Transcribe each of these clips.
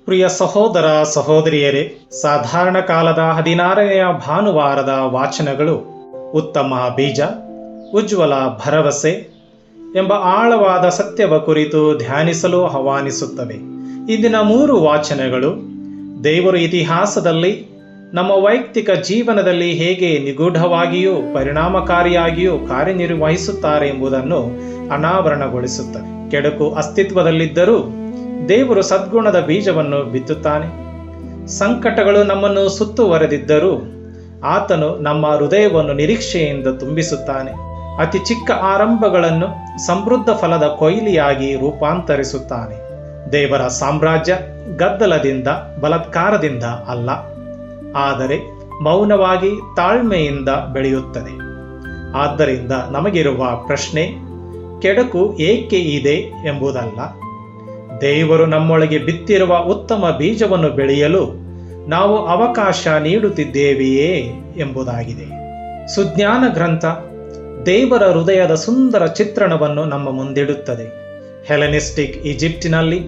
ಪ್ರಿಯ ಸಹೋದರ ಸಹೋದರಿಯರೇ, ಸಾಧಾರಣ ಕಾಲದ 16ನೆಯ ಭಾನುವಾರದ ವಾಚನಗಳು ಉತ್ತಮ ಬೀಜ, ಉಜ್ವಲ ಭರವಸೆ ಎಂಬ ಆಳವಾದ ಸತ್ಯವ ಕುರಿತು ಧ್ಯಾನಿಸಲು ಆಹ್ವಾನಿಸುತ್ತವೆ. ಇಂದಿನ 3 ವಾಚನಗಳು ದೇವರು ಇತಿಹಾಸದಲ್ಲಿ ನಮ್ಮ ವೈಯಕ್ತಿಕ ಜೀವನದಲ್ಲಿ ಹೇಗೆ ನಿಗೂಢವಾಗಿಯೂ ಪರಿಣಾಮಕಾರಿಯಾಗಿಯೂ ಕಾರ್ಯನಿರ್ವಹಿಸುತ್ತಾರೆ ಎಂಬುದನ್ನು ಅನಾವರಣಗೊಳಿಸುತ್ತವೆ. ಕೆಡುಕು ಅಸ್ತಿತ್ವದಲ್ಲಿದ್ದರೂ ದೇವರು ಸದ್ಗುಣದ ಬೀಜವನ್ನು ಬಿತ್ತುತ್ತಾನೆ. ಸಂಕಟಗಳು ನಮ್ಮನ್ನು ಸುತ್ತುವರೆದಿದ್ದರೂ ಆತನು ನಮ್ಮ ಹೃದಯವನ್ನು ನಿರೀಕ್ಷೆಯಿಂದ ತುಂಬಿಸುತ್ತಾನೆ. ಅತಿ ಚಿಕ್ಕ ಆರಂಭಗಳನ್ನು ಸಮೃದ್ಧ ಫಲದ ಕೊಯ್ಲಿಯಾಗಿ ರೂಪಾಂತರಿಸುತ್ತಾನೆ. ದೇವರ ಸಾಮ್ರಾಜ್ಯ ಗದ್ದಲದಿಂದ ಬಲಾತ್ಕಾರದಿಂದ ಅಲ್ಲ, ಆದರೆ ಮೌನವಾಗಿ ತಾಳ್ಮೆಯಿಂದ ಬೆಳೆಯುತ್ತದೆ. ಆದ್ದರಿಂದ ನಮಗಿರುವ ಪ್ರಶ್ನೆ ಕೆಡುಕು ಏಕೆ ಇದೆ ಎಂಬುದಲ್ಲ, ದೇವರು ನಮ್ಮೊಳಗೆ ಬಿತ್ತಿರುವ ಉತ್ತಮ ಬೀಜವನ್ನು ಬೆಳೆಯಲು ನಾವು ಅವಕಾಶ ನೀಡುತ್ತಿದ್ದೇವೆಯೇ ಎಂಬುದಾಗಿದೆ. ಸುಜ್ಞಾನ ಗ್ರಂಥ ದೇವರ ಹೃದಯದ ಸುಂದರ ಚಿತ್ರಣವನ್ನು ನಮ್ಮ ಮುಂದಿಡುತ್ತದೆ. ಹೆಲೆನಿಸ್ಟಿಕ್ ಈಜಿಪ್ಟಿನಲ್ಲಿ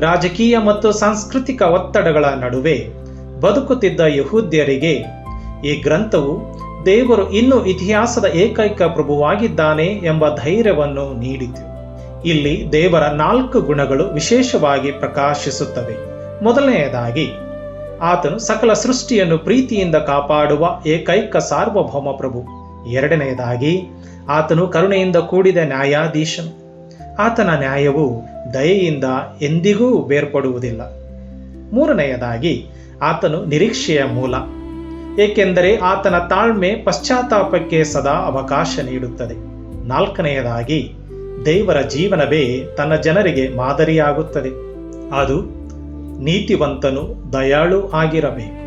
ರಾಜಕೀಯ ಮತ್ತು ಸಾಂಸ್ಕೃತಿಕ ಒತ್ತಡಗಳ ನಡುವೆ ಬದುಕುತ್ತಿದ್ದ ಯಹೂದ್ಯರಿಗೆ ಈ ಗ್ರಂಥವು ದೇವರು ಇನ್ನೂ ಇತಿಹಾಸದ ಏಕೈಕ ಪ್ರಭುವಾಗಿದ್ದಾನೆ ಎಂಬ ಧೈರ್ಯವನ್ನು ನೀಡಿತು. ಇಲ್ಲಿ ದೇವರ 4 ಗುಣಗಳು ವಿಶೇಷವಾಗಿ ಪ್ರಕಾಶಿಸುತ್ತವೆ. ಮೊದಲನೆಯದಾಗಿ, ಆತನು ಸಕಲ ಸೃಷ್ಟಿಯನ್ನು ಪ್ರೀತಿಯಿಂದ ಕಾಪಾಡುವ ಏಕೈಕ ಸಾರ್ವಭೌಮ ಪ್ರಭು. ಎರಡನೆಯದಾಗಿ, ಆತನು ಕರುಣೆಯಿಂದ ಕೂಡಿದ ನ್ಯಾಯಾಧೀಶನು. ಆತನ ನ್ಯಾಯವು ದಯೆಯಿಂದ ಎಂದಿಗೂ ಬೇರ್ಪಡುವುದಿಲ್ಲ. ಮೂರನೆಯದಾಗಿ, ಆತನು ನಿರೀಕ್ಷೆಯ ಮೂಲ, ಏಕೆಂದರೆ ಆತನ ತಾಳ್ಮೆ ಪಶ್ಚಾತ್ತಾಪಕ್ಕೆ ಸದಾ ಅವಕಾಶ ನೀಡುತ್ತದೆ. ನಾಲ್ಕನೆಯದಾಗಿ, ದೇವರ ಜೀವನವೇ ತನ್ನ ಜನರಿಗೆ ಮಾದರಿಯಾಗುತ್ತದೆ. ಅದು ನೀತಿವಂತನು ದಯಾಳು ಆಗಿರಬೇಕು.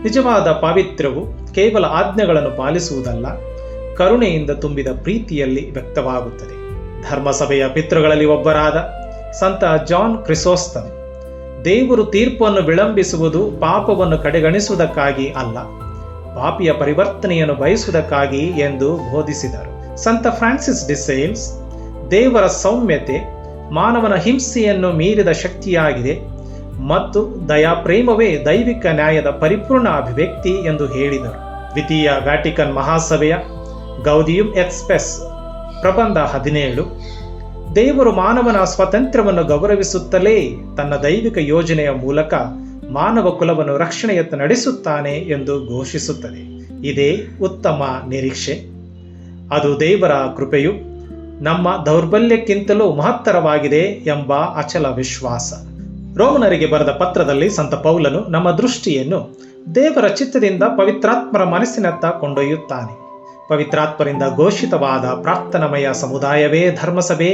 ನಿಜವಾದ ಪಾವಿತ್ರ್ಯವು ಕೇವಲ ಆಜ್ಞೆಗಳನ್ನು ಪಾಲಿಸುವುದಲ್ಲ, ಕರುಣೆಯಿಂದ ತುಂಬಿದ ಪ್ರೀತಿಯಲ್ಲಿ ವ್ಯಕ್ತವಾಗುತ್ತದೆ. ಧರ್ಮಸಭೆಯ ಪಿತೃಗಳಲ್ಲಿ ಒಬ್ಬರಾದ ಸಂತ ಜಾನ್ ಕ್ರಿಸೋಸ್ತಮ್ ದೇವರು ತೀರ್ಪನ್ನು ವಿಳಂಬಿಸುವುದು ಪಾಪವನ್ನು ಕಡೆಗಣಿಸುವುದಕ್ಕಾಗಿ ಅಲ್ಲ, ಪಾಪಿಯ ಪರಿವರ್ತನೆಯನ್ನು ಬಯಸುವುದಕ್ಕಾಗಿ ಎಂದು ಬೋಧಿಸಿದರು. ಸಂತ ಫ್ರಾನ್ಸಿಸ್ ಡಿ ಸೇಲ್ಸ್ ದೇವರ ಸೌಮ್ಯತೆ ಮಾನವನ ಹಿಂಸೆಯನ್ನು ಮೀರಿದ ಶಕ್ತಿಯಾಗಿದೆ ಮತ್ತು ದಯಾಪ್ರೇಮವೇ ದೈವಿಕ ನ್ಯಾಯದ ಪರಿಪೂರ್ಣ ಅಭಿವ್ಯಕ್ತಿ ಎಂದು ಹೇಳಿದರು. ದ್ವಿತೀಯ ವ್ಯಾಟಿಕನ್ ಮಹಾಸಭೆಯ ಗೌದಿಯುಮ್ ಎಟ್ ಸ್ಪೆಸ್ ಪ್ರಬಂಧ 17 ದೇವರು ಮಾನವನ ಸ್ವಾತಂತ್ರ್ಯವನ್ನು ಗೌರವಿಸುತ್ತಲೇ ತನ್ನ ದೈವಿಕ ಯೋಜನೆಯ ಮೂಲಕ ಮಾನವ ಕುಲವನ್ನು ರಕ್ಷಣೆಯತ್ತ ನಡೆಸುತ್ತಾನೆ ಎಂದು ಘೋಷಿಸುತ್ತದೆ. ಇದೇ ಉತ್ತಮ ನಿರೀಕ್ಷೆ. ಅದು ದೇವರ ಕೃಪೆಯು ನಮ್ಮ ದೌರ್ಬಲ್ಯಕ್ಕಿಂತಲೂ ಮಹತ್ತರವಾಗಿದೆ ಎಂಬ ಅಚಲ ವಿಶ್ವಾಸ. ರೋಮನರಿಗೆ ಬರೆದ ಪತ್ರದಲ್ಲಿ ಸಂತ ಪೌಲನು ನಮ್ಮ ದೃಷ್ಟಿಯನ್ನು ದೇವರ ಚಿತ್ತದಿಂದ ಪವಿತ್ರಾತ್ಮರ ಮನಸ್ಸಿನತ್ತ ಕೊಂಡೊಯ್ಯುತ್ತಾನೆ. ಪವಿತ್ರಾತ್ಮರಿಂದ ಘೋಷಿತವಾದ ಪ್ರಾರ್ಥನಾಮಯ ಸಮುದಾಯವೇ ಧರ್ಮಸಭೆ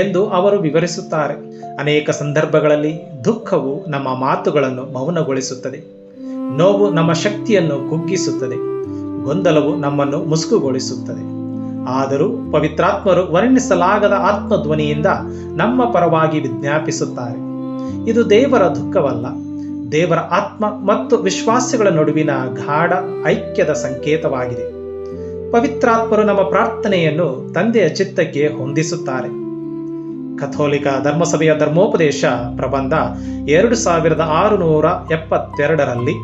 ಎಂದು ಅವರು ವಿವರಿಸುತ್ತಾರೆ. ಅನೇಕ ಸಂದರ್ಭಗಳಲ್ಲಿ ದುಃಖವು ನಮ್ಮ ಮಾತುಗಳನ್ನು ಮೌನಗೊಳಿಸುತ್ತದೆ, ನೋವು ನಮ್ಮ ಶಕ್ತಿಯನ್ನು ಕುಗ್ಗಿಸುತ್ತದೆ, ಗೊಂದಲವು ನಮ್ಮನ್ನು ಮುಸುಕುಗೊಳಿಸುತ್ತದೆ. ಆದರೂ ಪವಿತ್ರಾತ್ಮರು ವರ್ಣಿಸಲಾಗದ ಆತ್ಮಧ್ವನಿಯಿಂದ ನಮ್ಮ ಪರವಾಗಿ ವಿಜ್ಞಾಪಿಸುತ್ತಾರೆ. ಇದು ದೇವರ ದುಃಖವಲ್ಲ, ದೇವರ ಆತ್ಮ ಮತ್ತು ವಿಶ್ವಾಸಗಳ ನಡುವಿನ ಗಾಢ ಐಕ್ಯದ ಸಂಕೇತವಾಗಿದೆ. ಪವಿತ್ರಾತ್ಮರು ನಮ್ಮ ಪ್ರಾರ್ಥನೆಯನ್ನು ತಂದೆಯ ಚಿತ್ತಕ್ಕೆ ಹೊಂದಿಸುತ್ತಾರೆ. ಕಥೋಲಿಕ ಧರ್ಮಸಭೆಯ ಧರ್ಮೋಪದೇಶ ಪ್ರಬಂಧ 2672ರಲ್ಲಿ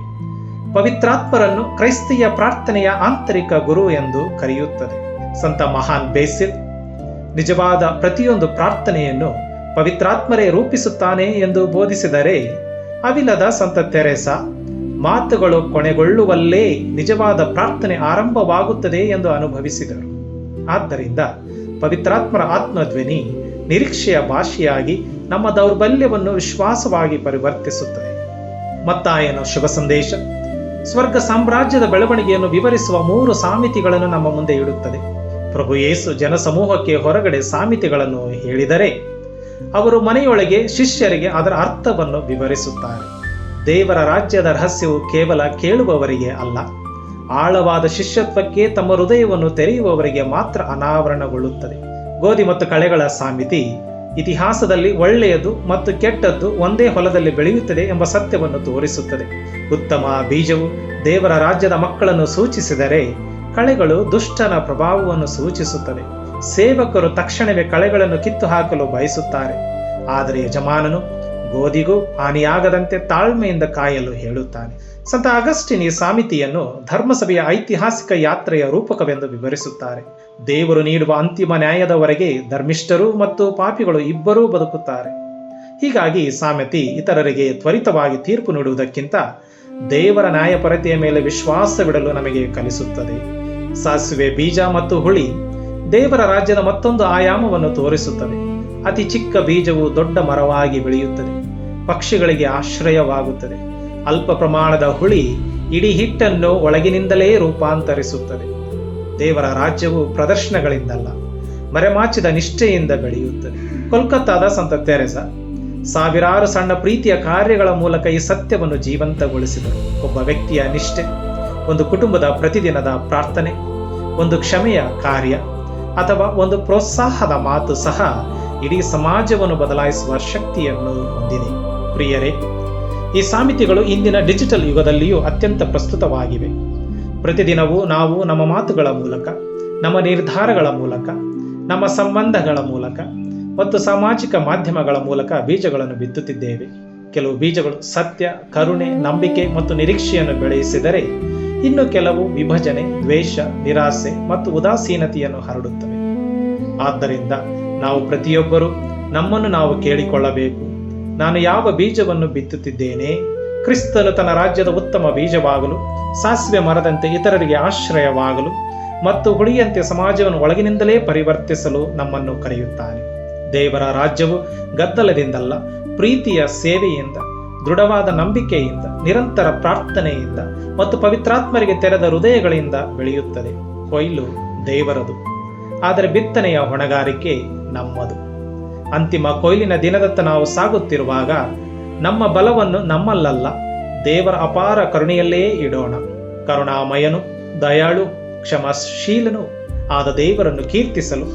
ಪವಿತ್ರಾತ್ಮರನ್ನು ಕ್ರೈಸ್ತೀಯ ಪ್ರಾರ್ಥನೆಯ ಆಂತರಿಕ ಗುರು ಎಂದು ಕರೆಯುತ್ತದೆ. ಸಂತ ಮಹಾನ್ ಬೇಸಿಲ್ ನಿಜವಾದ ಪ್ರತಿಯೊಂದು ಪ್ರಾರ್ಥನೆಯನ್ನು ಪವಿತ್ರಾತ್ಮರೇ ರೂಪಿಸುತ್ತಾನೆ ಎಂದು ಬೋಧಿಸಿದರೆ, ಅವಿಲದ ಸಂತ ತೆರೇಸಾ ಮಾತುಗಳು ಕೊನೆಗೊಳ್ಳುವಲ್ಲೇ ನಿಜವಾದ ಪ್ರಾರ್ಥನೆ ಆರಂಭವಾಗುತ್ತದೆ ಎಂದು ಅನುಭವಿಸಿದರು. ಆದ್ದರಿಂದ ಪವಿತ್ರಾತ್ಮರ ಆತ್ಮಧ್ವನಿ ನಿರೀಕ್ಷೆಯ ಭಾಷೆಯಾಗಿ ನಮ್ಮ ದೌರ್ಬಲ್ಯವನ್ನು ವಿಶ್ವಾಸವಾಗಿ ಪರಿವರ್ತಿಸುತ್ತದೆ. ಮತ್ತಾಯನ ಶುಭ ಸಂದೇಶ ಸ್ವರ್ಗ ಸಾಮ್ರಾಜ್ಯದ ಬೆಳವಣಿಗೆಯನ್ನು ವಿವರಿಸುವ 3 ಸಾಮಿತಿಗಳನ್ನು ನಮ್ಮ ಮುಂದೆ ಇಡುತ್ತದೆ. ಪ್ರಭು ಯೇಸು ಜನಸಮೂಹಕ್ಕೆ ಹೊರಗಡೆ ಸಾಮಿತಿಗಳನ್ನು ಹೇಳಿದರೆ, ಅವರು ಮನೆಯೊಳಗೆ ಶಿಷ್ಯರಿಗೆ ಅದರ ಅರ್ಥವನ್ನು ವಿವರಿಸುತ್ತಾರೆ. ದೇವರ ರಾಜ್ಯದ ರಹಸ್ಯವು ಕೇವಲ ಕೇಳುವವರಿಗೆ ಅಲ್ಲ, ಆಳವಾದ ಶಿಷ್ಯತ್ವಕ್ಕೆ ತಮ್ಮ ಹೃದಯವನ್ನು ತೆರೆಯುವವರಿಗೆ ಮಾತ್ರ ಅನಾವರಣಗೊಳ್ಳುತ್ತದೆ. ಗೋಧಿ ಮತ್ತು ಕಳೆಗಳ ಸಾಮಿತಿ ಇತಿಹಾಸದಲ್ಲಿ ಒಳ್ಳೆಯದು ಮತ್ತು ಕೆಟ್ಟದ್ದು ಒಂದೇ ಹೊಲದಲ್ಲಿ ಬೆಳೆಯುತ್ತದೆ ಎಂಬ ಸತ್ಯವನ್ನು ತೋರಿಸುತ್ತದೆ. ಉತ್ತಮ ಬೀಜವು ದೇವರ ರಾಜ್ಯದ ಮಕ್ಕಳನ್ನು ಸೂಚಿಸಿದರೆ, ಕಳೆಗಳು ದುಷ್ಟನ ಪ್ರಭಾವವನ್ನು ಸೂಚಿಸುತ್ತವೆ. ಸೇವಕರು ತಕ್ಷಣವೇ ಕಳೆಗಳನ್ನು ಕಿತ್ತು ಹಾಕಲು ಬಯಸುತ್ತಾರೆ, ಆದರೆ ಯಜಮಾನನು ಗೋಧಿಗೂ ಹಾನಿಯಾಗದಂತೆ ತಾಳ್ಮೆಯಿಂದ ಕಾಯಲು ಹೇಳುತ್ತಾನೆ. ಸಂತ ಅಗಸ್ಟಿನ್ ಈ ಸಾಮಿತಿಯನ್ನು ಧರ್ಮಸಭೆಯ ಐತಿಹಾಸಿಕ ಯಾತ್ರೆಯ ರೂಪಕವೆಂದು ವಿವರಿಸುತ್ತಾರೆ. ದೇವರು ನೀಡುವ ಅಂತಿಮ ನ್ಯಾಯದವರೆಗೆ ಧರ್ಮಿಷ್ಠರು ಮತ್ತು ಪಾಪಿಗಳು ಇಬ್ಬರೂ ಬದುಕುತ್ತಾರೆ. ಹೀಗಾಗಿ ಸಾಮ್ಯತಿ ಇತರರಿಗೆ ತ್ವರಿತವಾಗಿ ತೀರ್ಪು ನೀಡುವುದಕ್ಕಿಂತ ದೇವರ ನ್ಯಾಯಪರತೆಯ ಮೇಲೆ ವಿಶ್ವಾಸವಿಡಲು ನಮಗೆ ಕಲಿಸುತ್ತದೆ. ಸಾಸಿವೆ ಬೀಜ ಮತ್ತು ಹುಳಿ ದೇವರ ರಾಜ್ಯದ ಮತ್ತೊಂದು ಆಯಾಮವನ್ನು ತೋರಿಸುತ್ತವೆ. ಅತಿ ಚಿಕ್ಕ ಬೀಜವು ದೊಡ್ಡ ಮರವಾಗಿ ಬೆಳೆಯುತ್ತದೆ, ಪಕ್ಷಿಗಳಿಗೆ ಆಶ್ರಯವಾಗುತ್ತದೆ. ಅಲ್ಪ ಪ್ರಮಾಣದ ಹುಳಿ ಇಡೀ ಹಿಟ್ಟನ್ನು ಒಳಗಿನಿಂದಲೇ ರೂಪಾಂತರಿಸುತ್ತದೆ. ದೇವರ ರಾಜ್ಯವು ಪ್ರದರ್ಶನಗಳಿಂದಲ್ಲ, ಮರೆಮಾಚಿದ ನಿಷ್ಠೆಯಿಂದ ಬೆಳೆಯುತ್ತದೆ. ಕೋಲ್ಕತ್ತಾದ ಸಂತ ತೆರೆಸಾ ಸಾವಿರಾರು ಸಣ್ಣ ಪ್ರೀತಿಯ ಕಾರ್ಯಗಳ ಮೂಲಕ ಈ ಸತ್ಯವನ್ನು ಜೀವಂತಗೊಳಿಸಿದರು. ಒಬ್ಬ ವ್ಯಕ್ತಿಯ ನಿಷ್ಠೆ, ಒಂದು ಕುಟುಂಬದ ಪ್ರತಿದಿನದ ಪ್ರಾರ್ಥನೆ, ಒಂದು ಕ್ಷಮೆಯ ಕಾರ್ಯ ಅಥವಾ ಒಂದು ಪ್ರೋತ್ಸಾಹದ ಮಾತು ಸಹ ಇಡೀ ಸಮಾಜವನ್ನು ಬದಲಾಯಿಸುವ ಶಕ್ತಿಯನ್ನು ಹೊಂದಿದೆ. ಪ್ರಿಯರೇ, ಈ ಸಾಮಿತಿಗಳು ಇಂದಿನ ಡಿಜಿಟಲ್ ಯುಗದಲ್ಲಿಯೂ ಅತ್ಯಂತ ಪ್ರಸ್ತುತವಾಗಿವೆ. ಪ್ರತಿದಿನವೂ ನಾವು ನಮ್ಮ ಮಾತುಗಳ ಮೂಲಕ, ನಮ್ಮ ನಿರ್ಧಾರಗಳ ಮೂಲಕ, ನಮ್ಮ ಸಂಬಂಧಗಳ ಮೂಲಕ ಮತ್ತು ಸಾಮಾಜಿಕ ಮಾಧ್ಯಮಗಳ ಮೂಲಕ ಬೀಜಗಳನ್ನು ಬಿತ್ತುತ್ತಿದ್ದೇವೆ. ಕೆಲವು ಬೀಜಗಳು ಸತ್ಯ, ಕರುಣೆ, ನಂಬಿಕೆ ಮತ್ತು ನಿರೀಕ್ಷೆಯನ್ನು ಬೆಳೆಸಿದರೆ, ಇನ್ನು ಕೆಲವು ವಿಭಜನೆ, ದ್ವೇಷ, ನಿರಾಸೆ ಮತ್ತು ಉದಾಸೀನತೆಯನ್ನು ಹರಡುತ್ತವೆ. ಆದ್ದರಿಂದ ನಾವು ಪ್ರತಿಯೊಬ್ಬರೂ ನಮ್ಮನ್ನು ನಾವು ಕೇಳಿಕೊಳ್ಳಬೇಕು. ನಾನು ಯಾವ ಬೀಜವನ್ನು ಬಿತ್ತುತ್ತಿದ್ದೇನೆ? ಕ್ರಿಸ್ತನು ತನ್ನ ರಾಜ್ಯದ ಉತ್ತಮ ಬೀಜವಾಗಲು, ಸಾಸಿವೆ ಮರದಂತೆ ಇತರರಿಗೆ ಆಶ್ರಯವಾಗಲು ಮತ್ತು ಹುಳಿಯಂತೆ ಸಮಾಜವನ್ನು ಒಳಗಿನಿಂದಲೇ ಪರಿವರ್ತಿಸಲು ನಮ್ಮನ್ನು ಕರೆಯುತ್ತಾನೆ. ದೇವರ ರಾಜ್ಯವು ಗದ್ದಲದಿಂದಲ್ಲ, ಪ್ರೀತಿಯ ಸೇವೆಯಿಂದ, ದೃಢವಾದ ನಂಬಿಕೆಯಿಂದ, ನಿರಂತರ ಪ್ರಾರ್ಥನೆಯಿಂದ ಮತ್ತು ಪವಿತ್ರಾತ್ಮರಿಗೆ ತೆರೆದ ಹೃದಯಗಳಿಂದ ಬೆಳೆಯುತ್ತದೆ. ಕೊಯ್ಲು ದೇವರದು, ಆದರೆ ಬಿತ್ತನೆಯ ಹೊಣೆಗಾರಿಕೆ ನಮ್ಮದು. ಅಂತಿಮ ಕೊಯ್ಲಿನ ದಿನದತ್ತ ನಾವು ಸಾಗುತ್ತಿರುವಾಗ ನಮ್ಮ ಬಲವನ್ನು ನಮ್ಮಲ್ಲಲ್ಲ, ದೇವರ ಅಪಾರ ಕರುಣೆಯಲ್ಲೇ ಇಡೋಣ. ಕರುಣಾಮಯನು, ದಯಾಳು, ಕ್ಷಮಾಶೀಲನೂ ಆದ ದೇವರನ್ನು ಕೀರ್ತಿಸಲು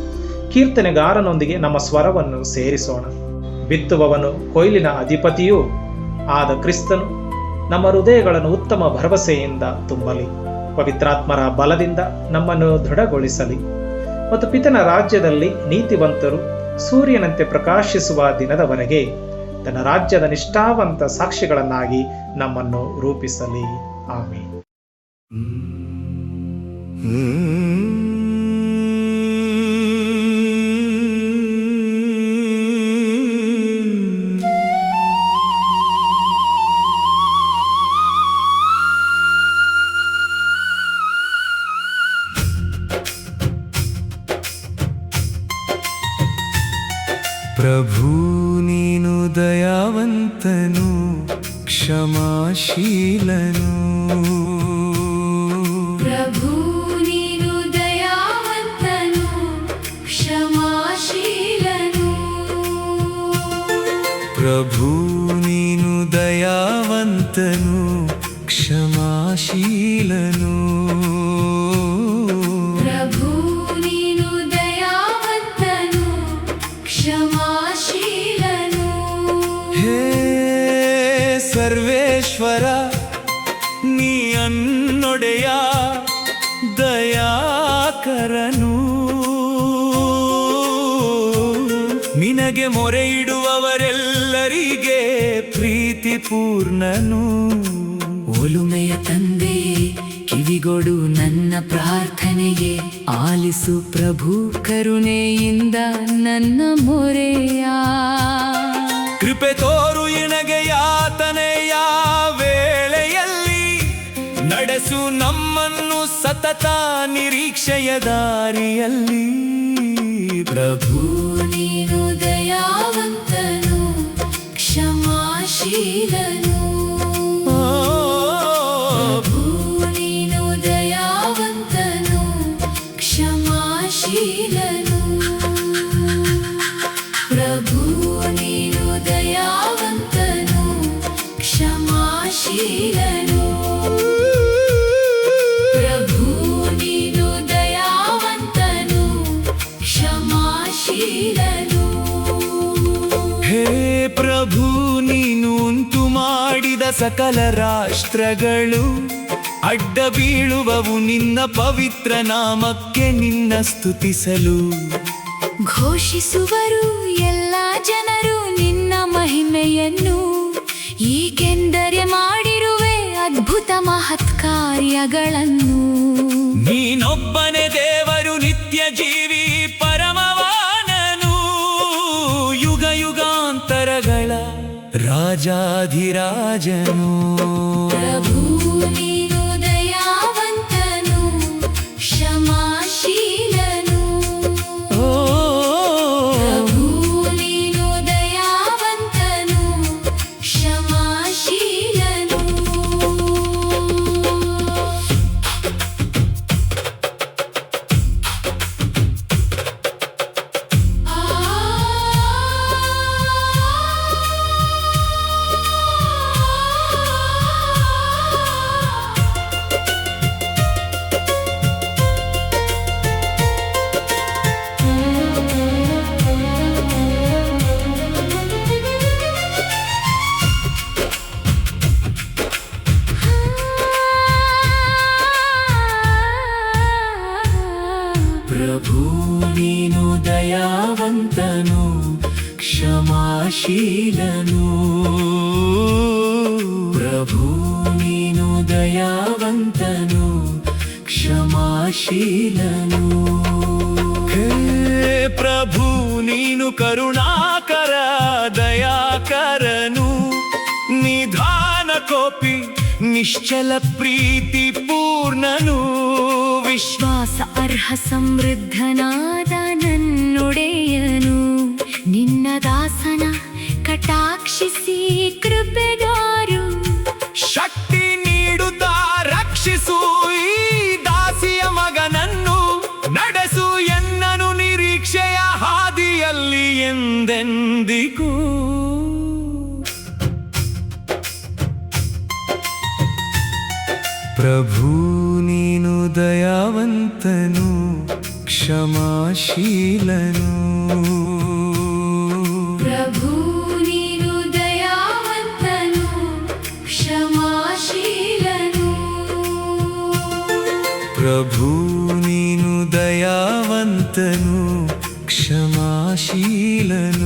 ಕೀರ್ತನೆಗಾರನೊಂದಿಗೆ ನಮ್ಮ ಸ್ವರವನ್ನು ಸೇರಿಸೋಣ. ಬಿತ್ತುವವನು ಕೊಯ್ಲಿನ ಅಧಿಪತಿಯೂ ಆದ ಕ್ರಿಸ್ತನು ನಮ್ಮ ಹೃದಯಗಳನ್ನು ಉತ್ತಮ ಭರವಸೆಯಿಂದ ತುಂಬಲಿ, ಪವಿತ್ರಾತ್ಮರ ಬಲದಿಂದ ನಮ್ಮನ್ನು ದೃಢಗೊಳಿಸಲಿ ಮತ್ತು ಪಿತನ ರಾಜ್ಯದಲ್ಲಿ ನೀತಿವಂತರು ಸೂರ್ಯನಂತೆ ಪ್ರಕಾಶಿಸುವ ದಿನದವರೆಗೆ ತನ್ನ ರಾಜ್ಯದ ನಿಷ್ಠಾವಂತ ಸಾಕ್ಷಿಗಳನ್ನಾಗಿ ನಮ್ಮನ್ನು ರೂಪಿಸಲಿ. ಆಮೆನ್. ಪ್ರಭು ನೀನು ದಯಾವಂತನು, ಕ್ಷಮಾಶೀಲನು. ಪ್ರಭು ನೀನು ದಯಾವಂತನು, ಕ್ಷಮಾಶೀಲನು. ಪ್ರಭು ನೀನು ದಯಾವಂತನು, ಕ್ಷಮಾಶೀಲನು. ಪ್ರಭು ನೀನು ದಯಾವಂತನು, ಕ್ಷಮಾಶೀಲನು. ಹೇ ಸರ್ವೇಶ್ವರ, ನೀ ಅನ್ನೊಡೆಯ ದಯಾಕರನು. ನಿನಗೆ ಮೊರೆ ಇಡುವವರೆಲ್ಲರಿಗೆ ಪ್ರೀತಿ ಪೂರ್ಣನು. ಒಲುಮೆಯ ತಂದೆಯೇ, ಕಿವಿಗೊಡು ನನ್ನ ಪ್ರಾರ್ಥನೆಗೆ, ಆಲಿಸು ಪ್ರಭು ಕರುಣೆಯಿಂದ ನನ್ನ ಮೊರೆಯ. ಕೃಪೆ ತೋರು ಎನಗೆ ಯಾತನೆಯ ವೇಳೆಯಲ್ಲಿ, ನಡೆಸು ನಮ್ಮನ್ನು ಸತತ ನಿರೀಕ್ಷೆಯ ದಾರಿಯಲ್ಲಿ. ಪ್ರಭು ನೀನು ದಯಾವಂತನು, ಕ್ಷಮಾಶೀಲನು. ಪ್ರಭು ನೀನು ದಯಾವಂತನು, ಕ್ಷಮಾಶೀಲನು. ಪ್ರಭು ನೀನು ದಯಾವಂತನು, ಕ್ಷಮಾಶೀಲನು. ಪ್ರಭು ನೀನು ದಯಾವಂತನು, ಕ್ಷಮಾಶೀಲನು. ಹೇ ಪ್ರಭು, ನೀನು ಉಂಟು ಮಾಡಿದ ಸಕಲ ರಾಷ್ಟ್ರಗಳು ಅಡ್ಡ ಬೀಳುವವು ನಿನ್ನ ಪವಿತ್ರ ನಾಮಕ್ಕೆ, ನಿನ್ನ ಸ್ತುತಿಸಲು. ಘೋಷಿಸುವರು ಎಲ್ಲ ಜನರು ನಿನ್ನ ಮಹಿಮೆಯನ್ನು, ಏಕೆಂದರೆ ಮಾಡಿರುವೆ ಅದ್ಭುತ ಮಹತ್ ಕಾರ್ಯಗಳನ್ನು. ನೀನೊಬ್ಬನೇ ದೇವರು, ನಿತ್ಯ ಜೀವಿ, ಪರಮವಾನನು, ಯುಗ ಯುಗಾಂತರಗಳ ರಾಜಾಧಿರಾಜನು. ಪ್ರಭು ನೀನು ದಯಾವಂತನು, ಕ್ಷಮಾಶೀಲನು. ಪ್ರಭು ನೀನು ದಯಾವಂತನು, ಕ್ಷಮಾಶೀಲನು. ಪ್ರಭು ನೀನು ದಯಾವಂತನು, ಕ್ಷಮಾಶೀಲನು. ಪ್ರಭು ನೀನು ದಯಾವಂತನು, ಕ್ಷಮಾಶೀಲನು. ಹೇ ಪ್ರಭು ನೀನು ಕರುಣಾಕರ, ದಯಾಕರನು, ನಿಧಾನ ಕೋಪಿ, ನಿಶ್ಚಲ ಪ್ರೀತಿ ಪೂರ್ಣನು. ವಿಶ್ವಾಸ ಅರ್ಹ ಸಮೃದ್ಧನಾದ ನನ್ನೊಡೆಯನು, ನಿನ್ನ ದಾಸನ ಕಟಾಕ್ಷಿಸಿ ಕೃಪೆಗಾರು. ಶಕ್ತಿ ನೀಡುತ್ತಾ ರಕ್ಷಿಸು ಈ ದಾಸಿಯ ಮಗನನ್ನು, ನಡೆಸು ಎನ್ನನು ನಿರೀಕ್ಷೆಯ ಹಾದಿಯಲ್ಲಿ ಎಂದೆಂದಿಗೂ. ಪ್ರಭು ನೀನು ದಯಾವಂತನು, ಕ್ಷಮಾಶೀಲನು. ಪ್ರಭು ನೀನು ದಯಾವಂತನು, ಕ್ಷಮಾಶೀಲನು. ಪ್ರಭು ನೀನು ದಯಾವಂತನು, ಕ್ಷಮಾಶೀಲನು.